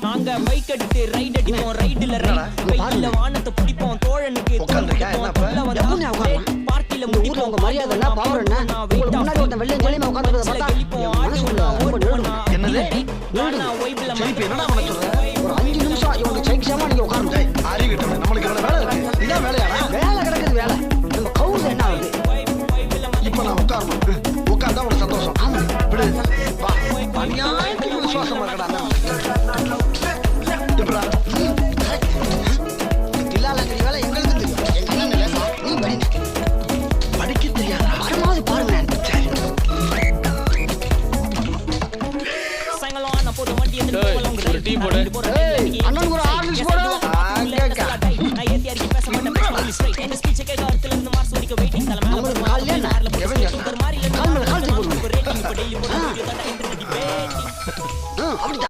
நாங்க பைக் எடுத்து ரைட் அடிப்போம் ரைடுல ரைட் பைக்ல வானத்தை பிடிப்போம் தோழனுக்கு பார்ட்டில ஊர்ல உங்க மரியாதை என்ன பவர் என்ன உங்களுக்கு முன்னாடி ஒருத்தன் வெள்ளை ஜெலிமா உட்கார்ந்திருக்கிறத பார்த்தா மனசுக்குள்ள ரொம்ப நெருடும். என்னது என்னடா பண்ண சொல்ற ஒரு 5 நிமிஷம் இவங்க சைக்கியமா நீங்க உட்காருங்க. அறிவிட்டோம் நம்மளுக்கு இவ்வளவு வேலை இருக்கு இதான் வேலையாடா வேலை கிடக்குது வேலை நம்ம கவுஸ் என்ன ஆகுது இப்ப நான் உட்காரணும் உட்கார்ந்தா உனக்கு சந்தோஷம் ஆமா விடு வா அநியாயத்துக்கு விசுவாசமா இருக்கடா எப்படா தில்லாலங்கடி வேலை எங்களுக்கு தெரியும் எங்க அண்ணன் வேலை நீ படிங்க படிக்க தெரியாதா வரும்போது பாருங்க சாயங்காலம் நான் போற வண்டி ஒரு டீ போடு. அண்ணனுக்கு ஒரு ஆர்டர்ஸ் போடு நான் ஏத்தி அறிக்கை பேச மாட்டேன் ஸ்ட்ரைட் என் ஸ்பீச் கேட்க அர்த்தல இருந்து மார்ச் வரைக்கும் வெயிட்டிங் தல மேல உங்களுக்கு கால் இல்ல ஒரு மாதிரி கால் மேல கால் தூக்கி போடு ரேட்டிங் இப்ப டெய்லி போட வீடியோ தான் என்ட்ரி டிபேட்டிங் அப்படி